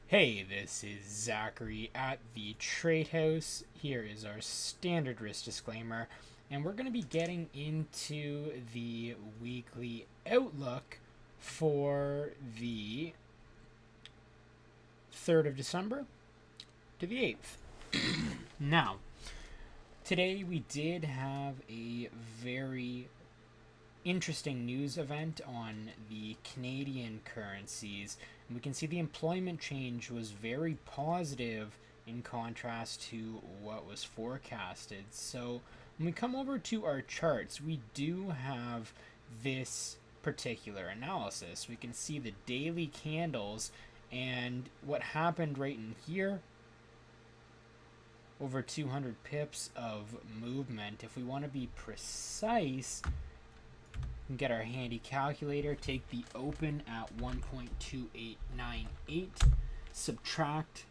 Hey, this is Zachary at the TradeHouse. Here is our standard risk disclaimer, and we're going to be getting into the weekly outlook for the 3rd of December to the 8th. Now, today we did have a very interesting news event on the Canadian currencies. And we can see the employment change was very positive in contrast to what was forecasted. So when we come over to our charts, we do have this particular analysis. We can see the daily candles and what happened right in here. Over 200 pips of movement. If we want to be precise, we can get our handy calculator, take the open at 1.2898, subtract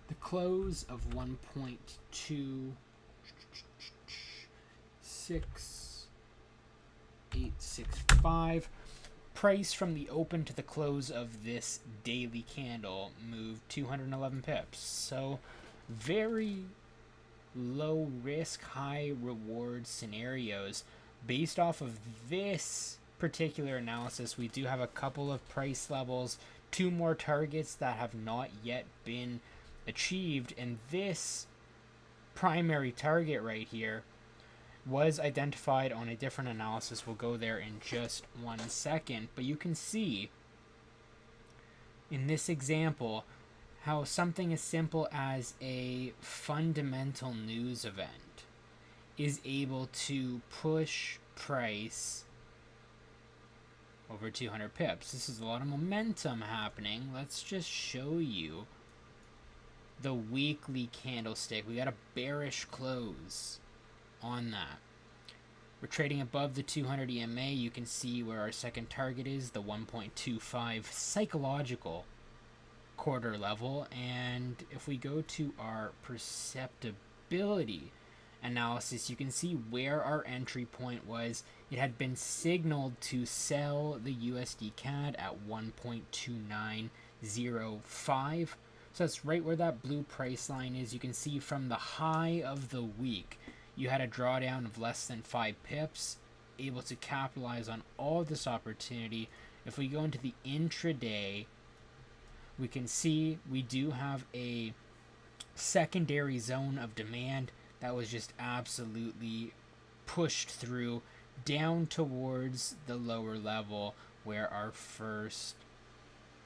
the close of 1.26865. Price from the open to the close of this daily candle moved 211 pips. So very low risk, high reward scenarios. Based off of this particular analysis, we do have a couple of price levels, 2 more targets that have not yet been achieved, and this primary target right here was identified on a different analysis. We'll go there in just 1 second, but you can see in this example how something as simple as a fundamental news event is able to push price over 200 pips. This is a lot of momentum happening. Let's just show you the weekly candlestick. We got a bearish close on that. We're trading above the 200 EMA. You can see where our second target is, the 1.25 psychological quarter level. And if we go to our perceptibility analysis, you can see where our entry point was. It had been signaled to sell the USDCAD at 1.2905. So that's right where that blue price line is. You can see from the high of the week, you had a drawdown of less than 5 pips, able to capitalize on all this opportunity. If we go into the intraday, we can see we do have a secondary zone of demand that was just absolutely pushed through down towards the lower level where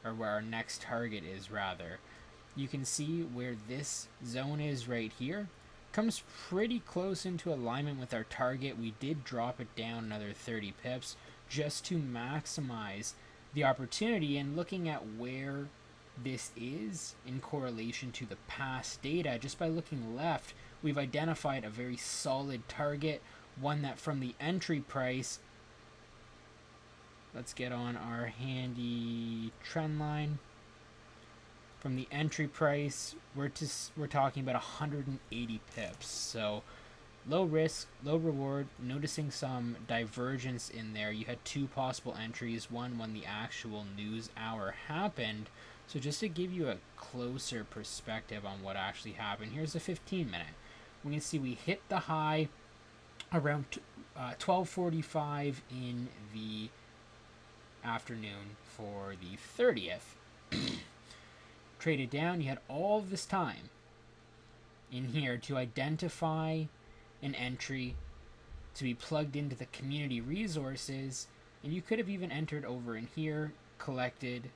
our next target is rather. You can see where this zone is right here. Comes pretty close into alignment with our target. We did drop it down another 30 pips just to maximize the opportunity. And looking at where this is in correlation to the past data, just by looking left, we've identified a very solid target, one that from the entry price, let's get on our handy trend line. From the entry price, we're talking about 180 pips. So low risk, low reward. Noticing some divergence in there. You had 2 possible entries, one when the actual news hour happened. So just to give you a closer perspective on what actually happened, here's the 15-minute. We can see we hit the high around 12:45 in the afternoon for the 30th. Traded down. You had all of this time in here to identify an entry to be plugged into the community resources, and you could have even entered over in here, collected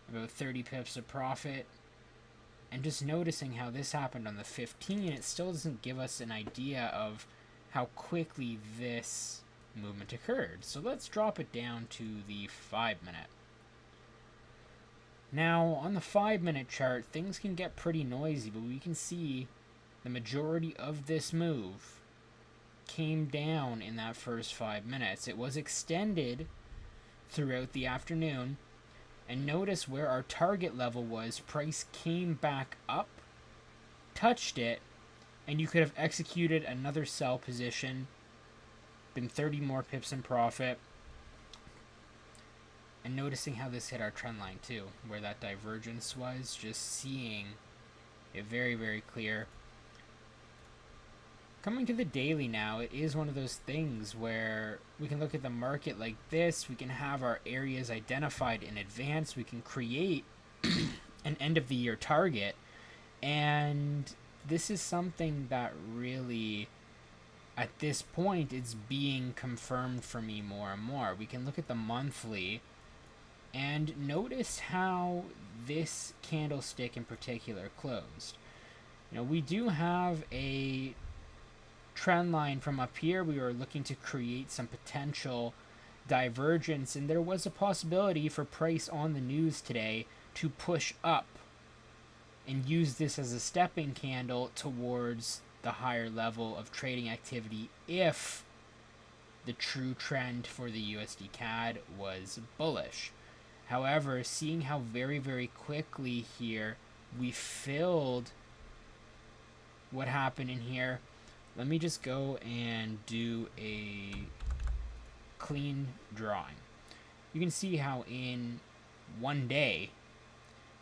about 30 pips of profit. And just noticing how this happened on the 15, it still doesn't give us an idea of how quickly this movement occurred. So let's drop it down to the 5-minute. Now, on the 5-minute chart, things can get pretty noisy, but we can see the majority of this move came down in that first 5 minutes. It was extended throughout the afternoon, and notice where our target level was. Price came back up, touched it, and you could have executed another sell position, been 30 more pips in profit, And noticing how this hit our trend line too, where that divergence was, just seeing it very, very clear. Coming to the daily now, it is one of those things where we can look at the market like this, we can have our areas identified in advance, we can create an end of the year target, and this is something that really, at this point, it's being confirmed for me more and more. We can look at the monthly and notice how this candlestick in particular closed. You know, we do have a trend line from up here. We were looking to create some potential divergence, and there was a possibility for price on the news today to push up and use this as a stepping candle towards the higher level of trading activity if the true trend for the USDCAD was bullish. However, seeing how very, very quickly here we filled what happened in here, let me just go and do a clean drawing. You can see how in one day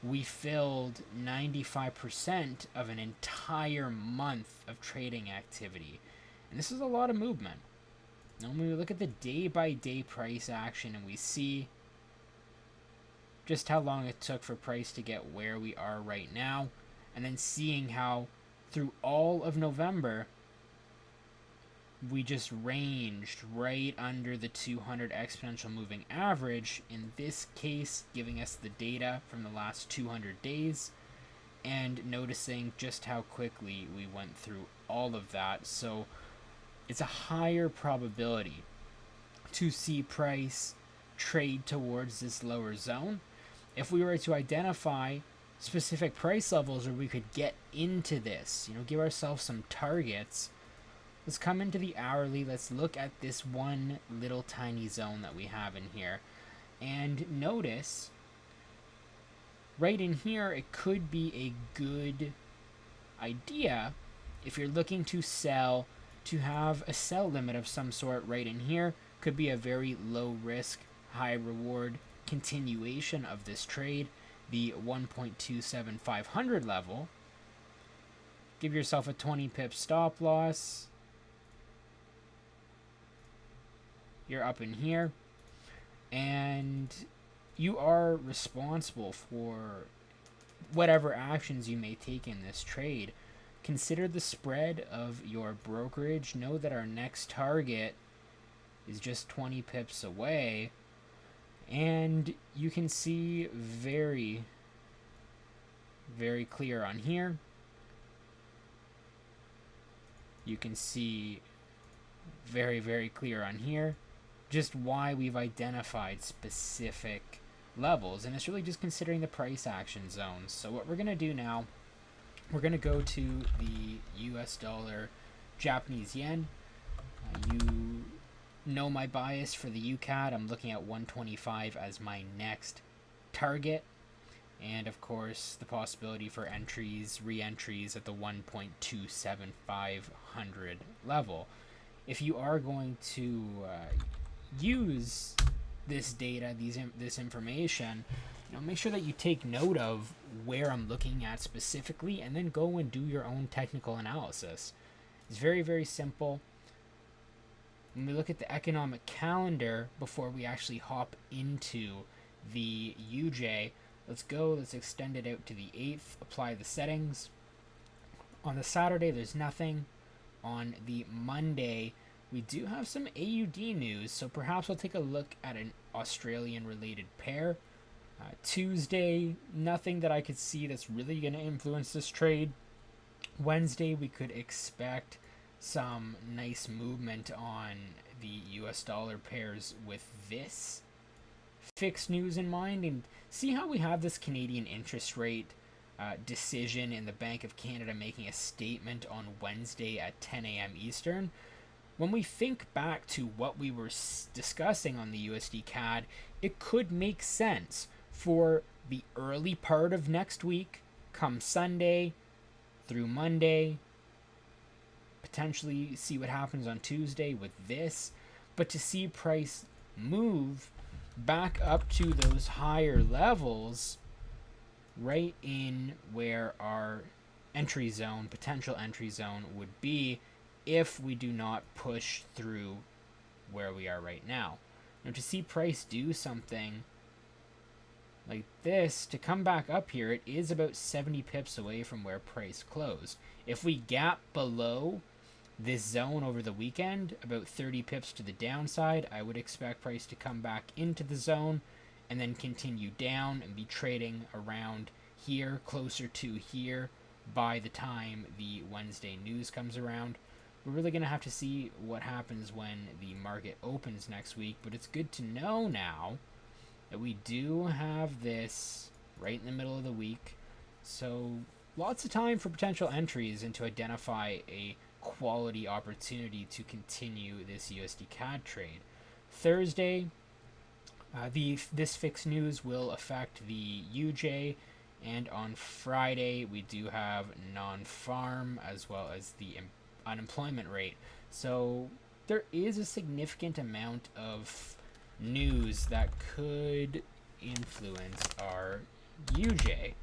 we filled 95% of an entire month of trading activity. And this is a lot of movement. Now when we look at the day-by-day price action and we see just how long it took for price to get where we are right now, and then seeing how through all of November we just ranged right under the 200 exponential moving average, in this case giving us the data from the last 200 days, and noticing just how quickly we went through all of that. So it's a higher probability to see price trade towards this lower zone. If we were to identify specific price levels where we could get into this, give ourselves some targets. Let's come into the hourly. Let's look at this one little tiny zone that we have in here. And notice, right in here, it could be a good idea if you're looking to sell, to have a sell limit of some sort right in here. Could be a very low risk, high reward continuation of this trade, the 1.27500 level. Give yourself a 20 pip stop loss. You're up in here, and you are responsible for whatever actions you may take in this trade. Consider the spread of your brokerage. Know that our next target is just 20 pips away, and you can see very, very clear on here. You can see very, very clear on here just why we've identified specific levels, and it's really just considering the price action zones. So what we're going to do now, we're going to go to the US dollar Japanese yen. You know my bias for the UCAD. I'm looking at 125 as my next target, and of course the possibility for entries, re-entries at the 1.27500 level. If you are going to use this data, this information, make sure that you take note of where I'm looking at specifically, and then go and do your own technical analysis. It's very, very simple. When we look at the economic calendar before we actually hop into the UJ, let's extend it out to the 8th, apply the settings. On the Saturday, there's nothing. On the Monday, we do have some AUD news, so perhaps we'll take a look at an Australian-related pair. Tuesday, nothing that I could see that's really going to influence this trade. Wednesday, we could expect some nice movement on the US dollar pairs with this fixed news in mind, and see how we have this Canadian interest rate decision in the Bank of Canada making a statement on Wednesday at 10 a.m. Eastern. When we think back to what we were discussing on the USDCAD, it could make sense for the early part of next week, come Sunday through Monday, potentially see what happens on Tuesday with this, but to see price move back up to those higher levels, right in where our entry zone, potential entry zone would be if we do not push through where we are right now. Now, to see price do something like this, to come back up here, it is about 70 pips away from where price closed. If we gap below this zone over the weekend, about 30 pips to the downside, I would expect price to come back into the zone and then continue down and be trading around here, closer to here, by the time the Wednesday news comes around. We're really going to have to see what happens when the market opens next week, but it's good to know now that we do have this right in the middle of the week. So lots of time for potential entries and to identify a quality opportunity to continue this USDCAD trade. Thursday, this fixed news will affect the UJ, and on Friday we do have non-farm as well as the unemployment rate. So there is a significant amount of news that could influence our UJ.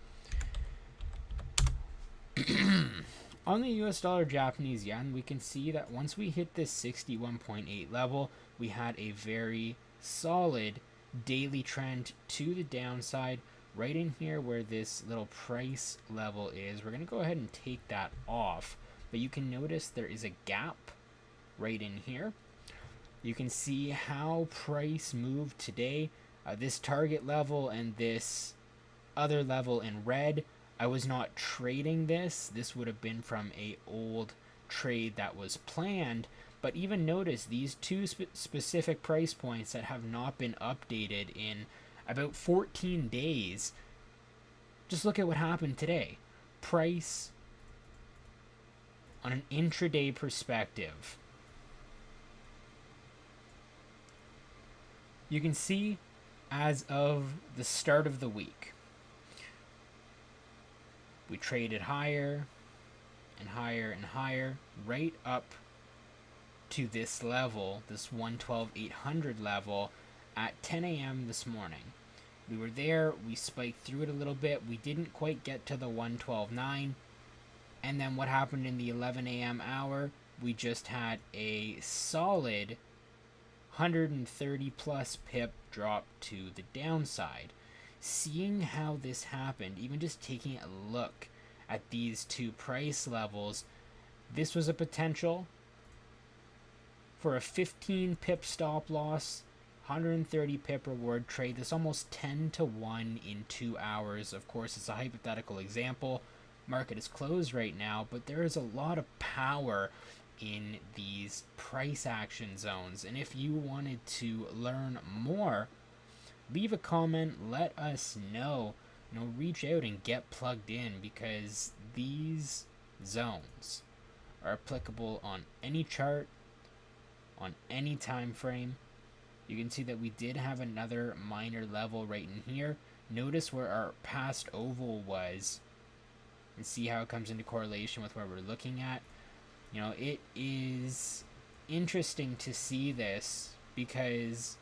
On the US dollar Japanese yen, we can see that once we hit this 61.8 level, we had a very solid daily trend to the downside. Right in here where this little price level is, we're going to go ahead and take that off. But you can notice there is a gap right in here. You can see how price moved today. This target level and this other level in red, I was not trading this. This would have been from a old trade that was planned. But even notice these two specific price points that have not been updated in about 14 days. Just look at what happened today. Price on an intraday perspective. You can see as of the start of the week, we traded higher and higher and higher right up to this level, this 112,800 level at 10 a.m. this morning. We were there, we spiked through it a little bit, we didn't quite get to the 112.9, and then what happened in the 11 a.m. hour, we just had a solid 130 plus pip drop to the downside. Seeing how this happened, even just taking a look at these two price levels, this was a potential for a 15 pip stop loss, 130 pip reward trade. This almost 10 to 1 in 2 hours. Of course, it's a hypothetical example. Market is closed right now, but there is a lot of power in these price action zones. And if you wanted to learn more, leave a comment, let us know. Reach out and get plugged in, because these zones are applicable on any chart, on any time frame. You can see that we did have another minor level right in here. Notice where our past oval was and see how it comes into correlation with where we're looking at. It is interesting to see this, because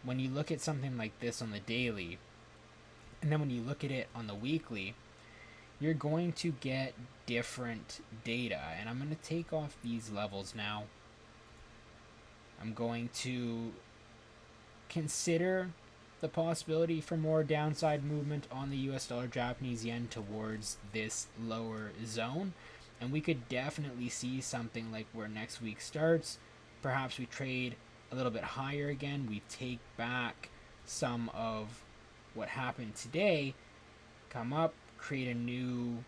when you look at something like this on the daily, and then when you look at it on the weekly, you're going to get different data. And I'm going to take off these levels now. I'm going to consider the possibility for more downside movement on the US dollar Japanese yen towards this lower zone. And we could definitely see something like where next week starts. Perhaps we trade a little bit higher again. We take back some of what happened today, come up, create a new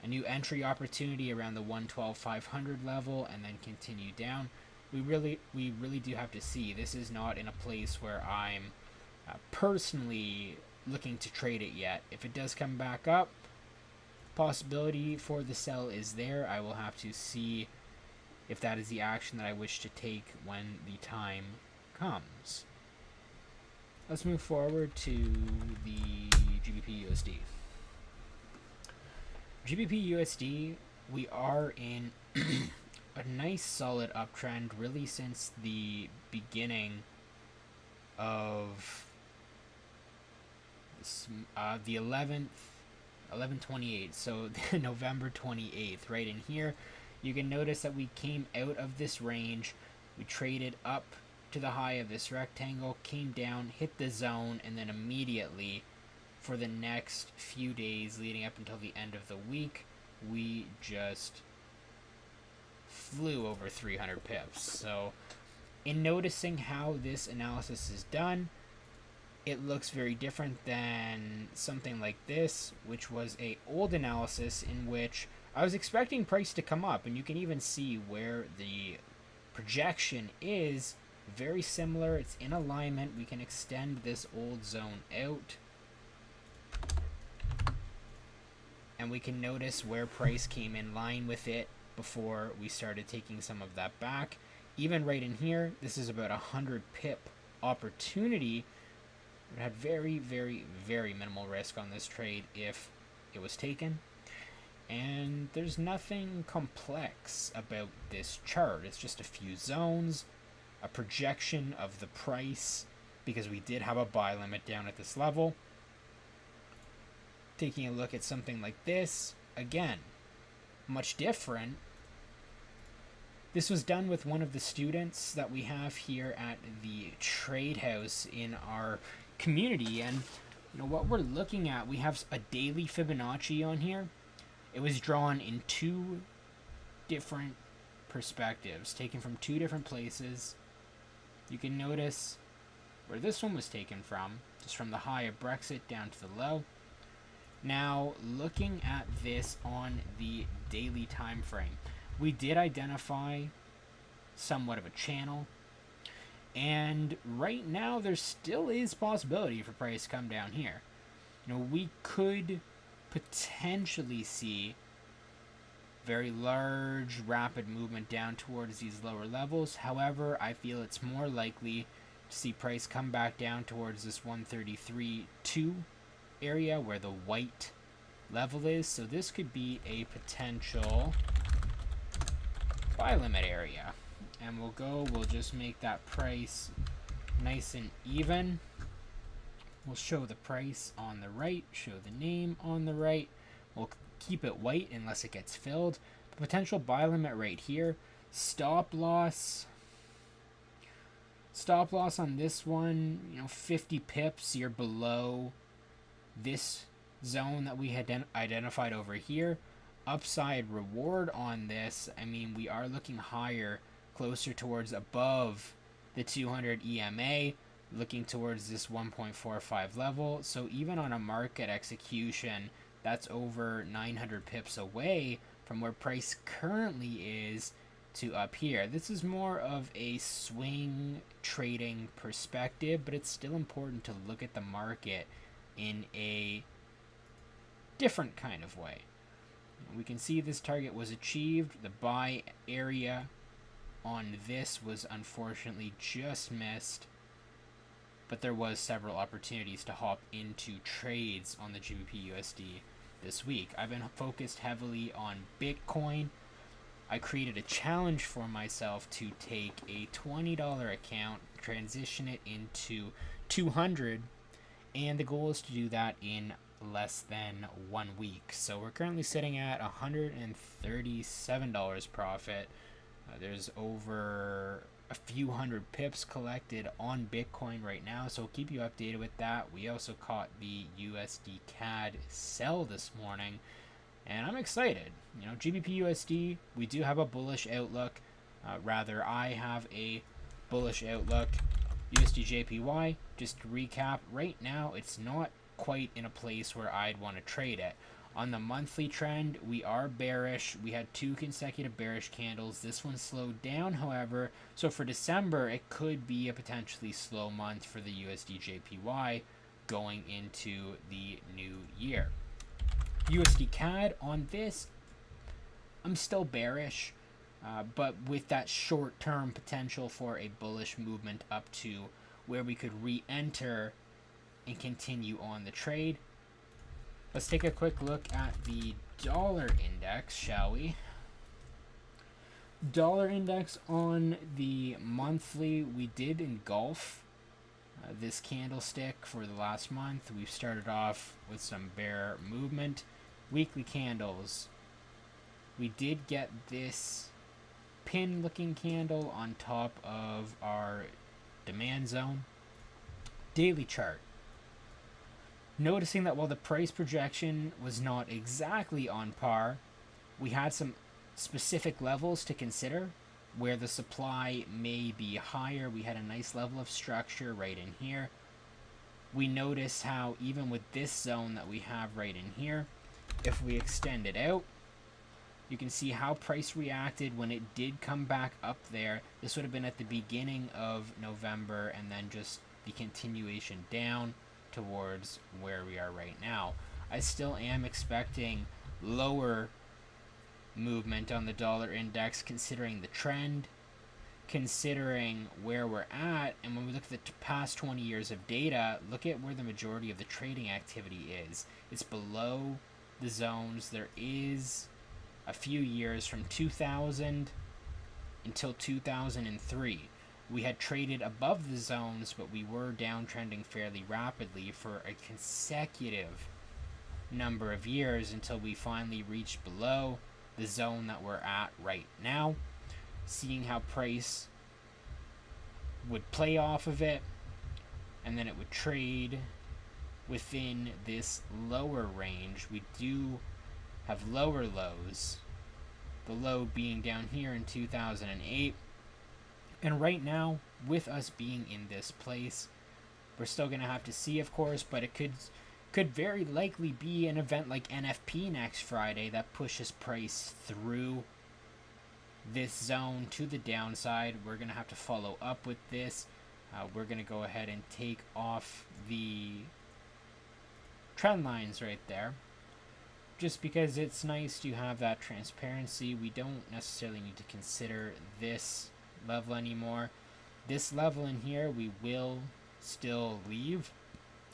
entry opportunity around the 112,500 level, and then continue down. We really do have to see. This is not in a place where I'm personally looking to trade it yet. If it does come back up, possibility for the sell is there. I will have to see if that is the action that I wish to take when the time comes. Let's move forward to the GBPUSD. GBPUSD, we are in a nice solid uptrend really since the beginning of the 11/28, so November 28th, right in here, you can notice that we came out of this range, we traded up to the high of this rectangle, came down, hit the zone, and then immediately for the next few days leading up until the end of the week, we just flew over 300 pips. So in noticing how this analysis is done, it looks very different than something like this, which was a old analysis in which I was expecting price to come up, and you can even see where the projection is very similar. It's in alignment. We can extend this old zone out, and we can notice where price came in line with it before we started taking some of that back. Even right in here, this is about 100 pip opportunity. We had very, very, very minimal risk on this trade if it was taken. And there's nothing complex about this chart. It's just a few zones, a projection of the price, because we did have a buy limit down at this level. Taking a look at something like this, again, much different. This was done with one of the students that we have here at the TradeHouse in our community, and what we're looking at, we have a daily Fibonacci on here. It was drawn in two different perspectives, taken from two different places. You can notice where this one was taken from, just from the high of Brexit down to the low. Now, looking at this on the daily time frame, we did identify somewhat of a channel, and right now there still is possibility for price to come down here. We could potentially see very large, rapid movement down towards these lower levels. However, I feel it's more likely to see price come back down towards this 133.2 area where the white level is. So this could be a potential buy limit area. And we'll just make that price nice and even. We'll show the price on the right, show the name on the right. We'll keep it white unless it gets filled. Potential buy limit right here. Stop loss on this one, 50 pips. You're below this zone that we had identified over here. Upside reward on this, we are looking higher, closer towards above the 200 EMA, looking towards this 1.45 level. So even on a market execution, that's over 900 pips away from where price currently is to up here. This is more of a swing trading perspective, but it's still important to look at the market in a different kind of way. We can see this target was achieved. The buy area on this was unfortunately just missed, but there was several opportunities to hop into trades on the GBPUSD this week. I've been focused heavily on Bitcoin. I created a challenge for myself to take a $20 account, transition it into 200, and the goal is to do that in less than 1 week. So we're currently sitting at $137 profit. There's over a few hundred pips collected on Bitcoin right now, so we'll keep you updated with that. We also caught the USDCAD sell this morning, and I'm excited. GBPUSD, we do have a bullish outlook. I have a bullish outlook. USDJPY, just to recap, right now it's not quite in a place where I'd want to trade it. On the monthly trend, we are bearish. We had 2 consecutive bearish candles. This one slowed down, however. So for December, it could be a potentially slow month for the USDJPY going into the new year. USDCAD on this, I'm still bearish, but with that short-term potential for a bullish movement up to where we could re-enter and continue on the trade. Let's take a quick look at the dollar index, shall we? Dollar index on the monthly, we did engulf this candlestick for the last month. We've started off with some bear movement. Weekly candles. We did get this pin looking candle on top of our demand zone. Daily chart. Noticing that while the price projection was not exactly on par, we had some specific levels to consider where the supply may be higher. We had a nice level of structure right in here. We notice how even with this zone that we have right in here, if we extend it out, you can see how price reacted when it did come back up there. This would have been at the beginning of November, and then just the continuation down towards where we are right now. I still am expecting lower movement on the dollar index considering the trend, considering where we're at, and when we look at the past 20 years of data, look at where the majority of the trading activity is. It's below the zones. There is a few years from 2000 until 2003. We had traded above the zones, but we were downtrending fairly rapidly for a consecutive number of years until we finally reached below the zone that we're at right now. Seeing how price would play off of it, and then it would trade within this lower range. We do have lower lows, the low being down here in 2008. And right now, with us being in this place, we're still going to have to see, of course, but it could very likely be an event like NFP next Friday that pushes price through this zone to the downside. We're going to have to follow up with this. We're going to go ahead and take off the trend lines right there, just because it's nice to have that transparency. We don't necessarily need to consider this level anymore. This level in here we will still leave,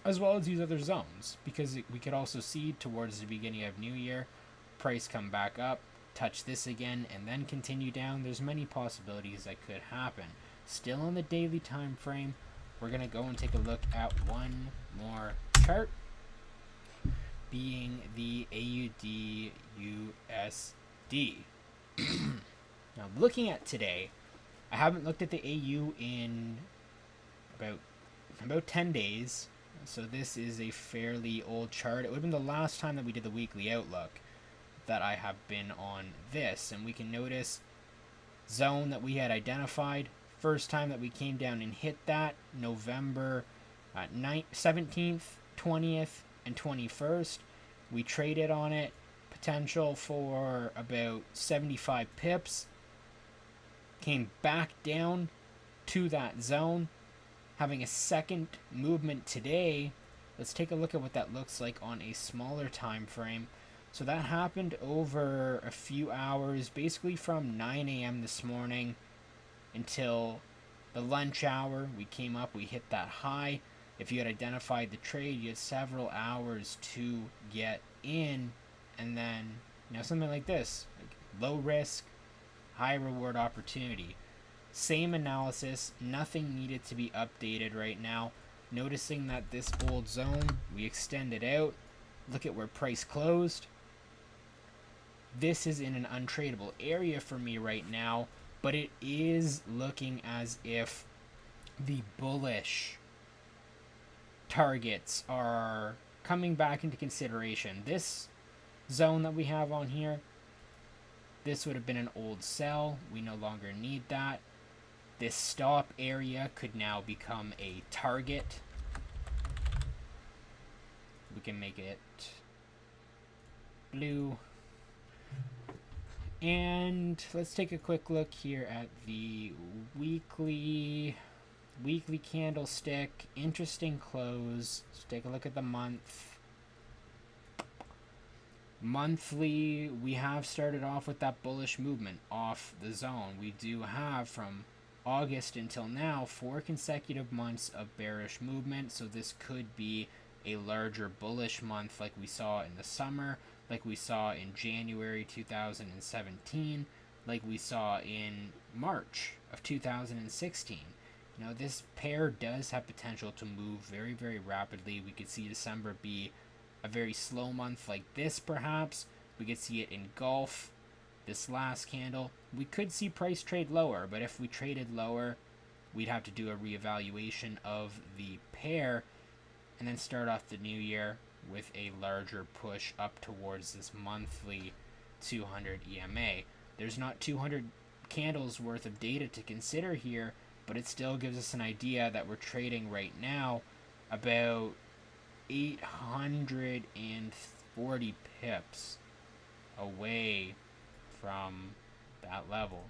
as well as these other zones, because we could also see towards the beginning of New Year price come back up, touch this again, and then continue down. There's many possibilities that could happen. Still on the daily time frame, we're going to go and take a look at one more chart, being the AUD USD. Now, looking at today, I haven't looked at the AU in about 10 days, so this is a fairly old chart. It would have been the last time that we did the weekly outlook that I have been on this, and we can notice zone that we had identified. First time that we came down and hit that, November 17th, 20th, and 21st. We traded on it, potential for about 75 pips. Came back down to that zone, having a second movement today. Let's take a look at what that looks like on a smaller time frame. So that happened over a few hours, basically from 9 a.m. this morning until the lunch hour. We came up, we hit that high. If you had identified the trade, you had several hours to get in, and then something like this, like low risk, high reward opportunity. Same analysis, nothing needed to be updated right now. Noticing that this old zone, we extend it out. Look at where price closed. This is in an untradeable area for me right now, but it is looking as if the bullish targets are coming back into consideration. This zone that we have on here, this would have been an old sell. We no longer need that. This stop area could now become a target. We can make it blue. And let's take a quick look here at the weekly candlestick. Interesting close. Let's take a look at the month. Monthly, we have started off with that bullish movement off the zone. We do have from August until now 4 consecutive months of bearish movement, so this could be a larger bullish month like we saw in the summer, like we saw in January 2017, like we saw in March of 2016. Now this pair does have potential to move very, very rapidly. We could see December be a very slow month like this, perhaps. We could see it engulf this last candle. We could see price trade lower, but if we traded lower, we'd have to do a reevaluation of the pair and then start off the new year with a larger push up towards this monthly 200 EMA. There's not 200 candles worth of data to consider here, but it still gives us an idea that we're trading right now about 840 pips away from that level.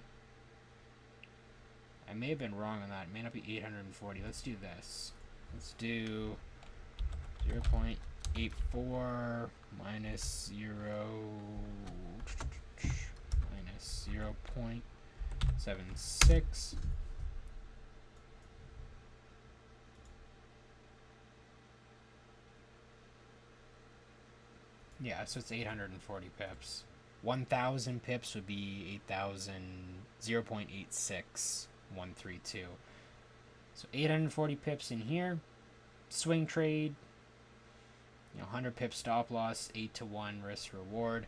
I may have been wrong on that. It may not be 840. Let's do this. Let's do 0.84 minus 0.76. Yeah, so it's 840 pips. 1,000 pips would be 0.86132. So 840 pips in here. Swing trade. 100 pip stop loss, 8-to-1 risk reward.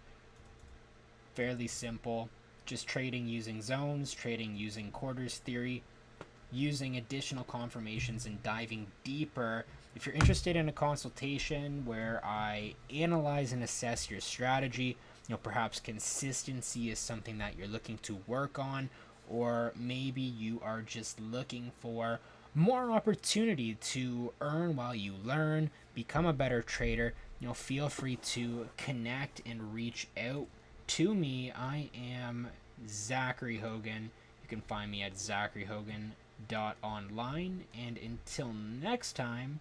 Fairly simple. Just trading using zones, trading using quarters theory, using additional confirmations and diving deeper. If you're interested in a consultation where I analyze and assess your strategy, perhaps consistency is something that you're looking to work on, or maybe you are just looking for more opportunity to earn while you learn, become a better trader, feel free to connect and reach out to me. I am Zachary Hogan. You can find me at zacharyhogan.online. And until next time,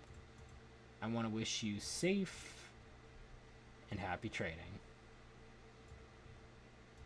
I want to wish you safe and happy trading.